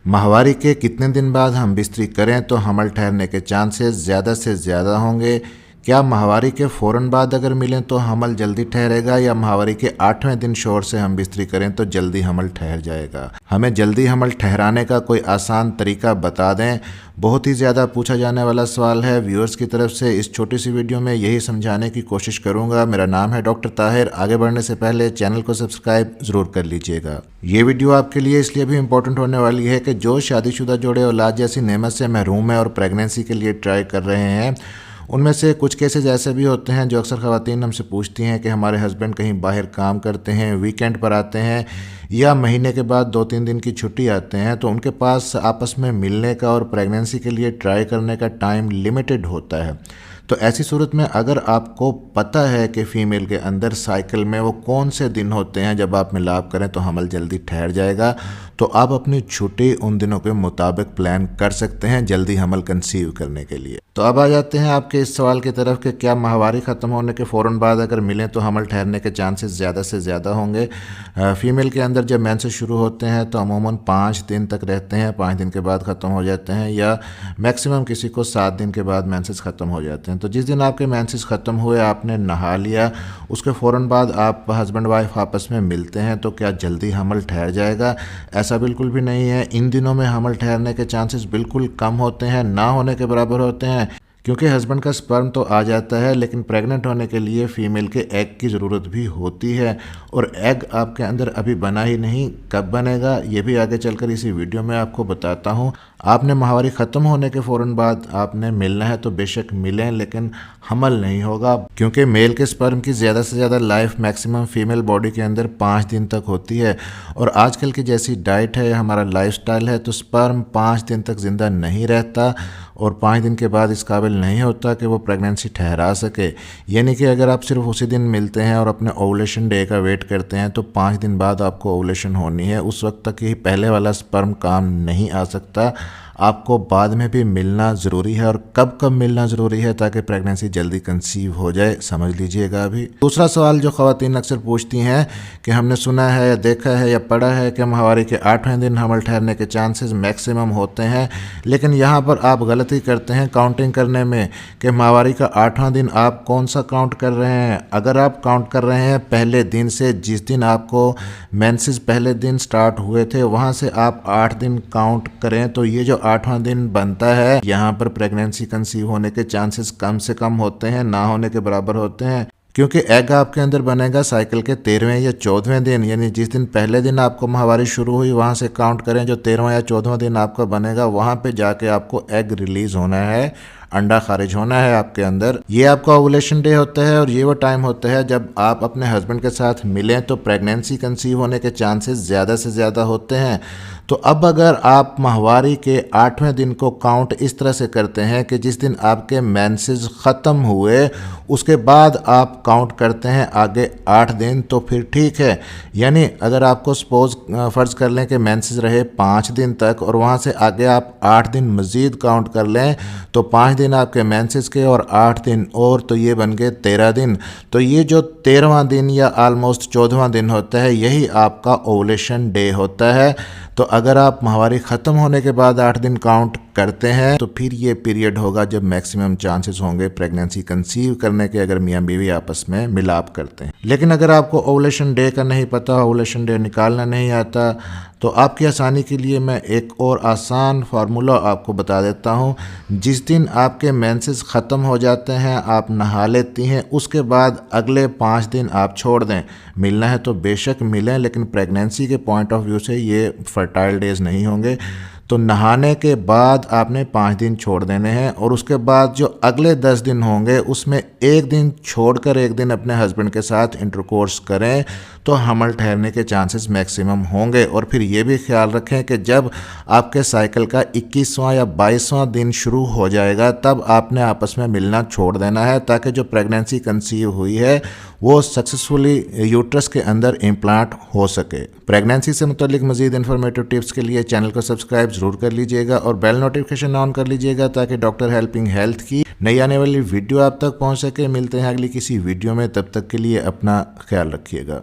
माहवारी के कितने दिन बाद हम बिस्तरी करें तो हमल ठहरने के चांसेस ज़्यादा से ज़्यादा होंगे? क्या माहवारी के फ़ौरन बाद अगर मिलें तो हमल जल्दी ठहरेगा, या माहवारी के 8वें दिन शोर से हम बिस्तरी करें तो जल्दी हमल ठहर जाएगा? हमें जल्दी हमल ठहराने का कोई आसान तरीका बता दें। बहुत ही ज़्यादा पूछा जाने वाला सवाल है व्यूअर्स की तरफ से। इस छोटी सी वीडियो में यही समझाने की कोशिश करूंगा। मेरा नाम है डॉक्टर ताहिर। आगे बढ़ने से पहले चैनल को सब्सक्राइब ज़रूर कर लीजिएगा। ये वीडियो आपके लिए इसलिए भी इम्पोर्टेंट होने वाली है कि जो शादीशुदा जोड़े औलाद जैसी नेमत से महरूम है और प्रेगनेंसी के लिए ट्राई कर रहे हैं, उनमें से कुछ केसेस ऐसे भी होते हैं जो अक्सर ख़वातीन हमसे पूछती हैं कि हमारे हस्बैंड कहीं बाहर काम करते हैं, वीकेंड पर आते हैं या महीने के बाद 2-3 दिन की छुट्टी आते हैं, तो उनके पास आपस में मिलने का और प्रेगनेंसी के लिए ट्राई करने का टाइम लिमिटेड होता है। तो ऐसी सूरत में अगर आपको पता है कि फ़ीमेल के अंदर साइकिल में वो कौन से दिन होते हैं जब आप मिलाप करें तो हमल जल्दी ठहर जाएगा, तो आप अपनी छुट्टी उन दिनों के मुताबिक प्लान कर सकते हैं जल्दी हमल कंसीव करने के लिए। तो अब आ जाते हैं आपके इस सवाल की तरफ कि क्या माहवारी ख़त्म होने के फ़ौरन बाद अगर मिलें तो हमल ठहरने के चांसेस ज़्यादा से ज़्यादा होंगे? फ़ीमेल के अंदर जब मेंसेस शुरू होते हैं तो अमूमन 5 दिन तक रहते हैं, 5 दिन के बाद ख़त्म हो जाते हैं, या मैक्सिमम किसी को 7 दिन के बाद मेंसेस ख़त्म हो जाते हैं। तो जिस दिन आपके मेंसेस ख़त्म हुए, आपने नहा लिया, उसके फ़ौरन बाद आप हस्बैंड वाइफ आपस में मिलते हैं, तो क्या जल्दी हमल ठहर जाएगा? ऐसा बिल्कुल भी नहीं है। इन दिनों में हमल ठहरने के चांसेस बिल्कुल कम होते हैं, ना होने के बराबर होते हैं, क्योंकि हस्बैंड का स्पर्म तो आ जाता है, लेकिन प्रेग्नेंट होने के लिए फ़ीमेल के एग की ज़रूरत भी होती है, और एग आपके अंदर अभी बना ही नहीं। कब बनेगा ये भी आगे चलकर इसी वीडियो में आपको बताता हूँ। आपने माहवारी ख़त्म होने के फ़ौरन बाद आपने मिलना है तो बेशक मिलें, लेकिन हमल नहीं होगा, क्योंकि मेल के स्पर्म की ज़्यादा से ज़्यादा लाइफ मैक्सिमम फ़ीमेल बॉडी के अंदर 5 दिन तक होती है, और आजकल की जैसी डाइट है, हमारा लाइफस्टाइल है, तो स्पर्म 5 दिन तक ज़िंदा नहीं रहता और 5 दिन के बाद इस काबिल नहीं होता कि वो प्रेगनेंसी ठहरा सके। यानी कि अगर आप सिर्फ उसी दिन मिलते हैं और अपने ओवुलेशन डे का वेट करते हैं तो 5 दिन बाद आपको ओवुलेशन होनी है। उस वक्त तक ही पहले वाला स्पर्म काम नहीं आ सकता। आपको बाद में भी मिलना ज़रूरी है, और कब कब मिलना ज़रूरी है ताकि प्रेगनेंसी जल्दी कंसीव हो जाए, समझ लीजिएगा। अभी दूसरा सवाल जो ख़वातीन अक्सर पूछती हैं कि हमने सुना है या देखा है या पढ़ा है कि माहवारी के 8वें दिन हमल ठहरने के चांसेस मैक्सिमम होते हैं, लेकिन यहाँ पर आप गलती करते हैं काउंटिंग करने में कि माहवारी का 8वां दिन आप कौन सा काउंट कर रहे हैं। अगर आप काउंट कर रहे हैं पहले दिन से, जिस दिन आपको मेंसेस पहले दिन स्टार्ट हुए थे, वहाँ से आप 8 दिन काउंट करें, तो ये जो 8वां दिन बनता है, यहाँ पर प्रेगनेंसी कंसीव होने के चांसेस कम से कम होते हैं, ना होने के बराबर होते हैं, क्योंकि एग आपके अंदर बनेगा साइकिल के 13वें या 14वें दिन। यानी जिस दिन पहले दिन आपको माहवारी शुरू हुई वहाँ से काउंट करें, जो 13वां या 14वां दिन आपका बनेगा, वहाँ पे जाके आपको एग रिलीज होना है, अंडा खारिज होना है आपके अंदर। ये आपका ओवुलेशन डे होता है, और ये वो टाइम होता है जब आप अपने हस्बैंड के साथ मिलें तो प्रेगनेंसी कंसीव होने के चांसेस ज़्यादा से ज़्यादा होते हैं। तो अब अगर आप माहवारी के 8वें दिन को काउंट इस तरह से करते हैं कि जिस दिन आपके मेंसेस ख़त्म हुए उसके बाद आप काउंट करते हैं आगे 8 दिन, तो फिर ठीक है। यानी अगर आपको सपोज फ़र्ज़ कर लें कि मेंसेस रहे 5 दिन तक, और वहाँ से आगे आप 8 दिन मज़ीद काउंट कर लें, तो 5 दिन आपके मेंसेस के और 8 दिन और, तो ये बन गए 13 दिन। तो ये जो 13वां दिन या आलमोस्ट 14वां दिन होता है, यही आपका ओवुलेशन डे होता है। तो अगर आप माहवारी ख़त्म होने के बाद 8 दिन काउंट करते हैं तो फिर ये पीरियड होगा जब मैक्सिमम चांसेस होंगे प्रेगनेंसी कंसीव करने के, अगर मियाँ बीवी आपस में मिलाप करते हैं। लेकिन अगर आपको ओवुलेशन डे का नहीं पता, ओवुलेशन डे निकालना नहीं आता, तो आपकी आसानी के लिए मैं एक और आसान फार्मूला आपको बता देता हूँ। जिस दिन आपके मेंसेस ख़त्म हो जाते हैं, आप नहा लेती हैं, उसके बाद अगले 5 दिन आप छोड़ दें। मिलना है तो बेशक मिलें, लेकिन प्रेगनेंसी के पॉइंट ऑफ व्यू से ये फर्टाइल डेज़ नहीं होंगे। तो नहाने के बाद आपने 5 दिन छोड़ देने हैं, और उसके बाद जो अगले 10 दिन होंगे उसमें एक दिन छोड़कर एक दिन अपने हस्बैंड के साथ इंटरकोर्स करें, तो हमल ठहरने के चांसेस मैक्सिमम होंगे। और फिर ये भी ख्याल रखें कि जब आपके साइकिल का 21वां या 22वां दिन शुरू हो जाएगा, तब आपने आपस में मिलना छोड़ देना है, ताकि जो प्रेगनेंसी कंसीव हुई है वो सक्सेसफुली यूट्रस के अंदर इम्प्लांट हो सके। प्रेगनेंसी से मुतल्लिक मज़ीद इन्फॉर्मेटिव टिप्स के लिए चैनल को सब्सक्राइब ज़रूर कर लीजिएगा और बेल नोटिफिकेशन ऑन कर लीजिएगा, ताकि डॉक्टर हेल्पिंग हेल्थ की नई आने वाली वीडियो आप तक पहुंच सके। मिलते हैं अगली किसी वीडियो में, तब तक के लिए अपना ख्याल रखिएगा।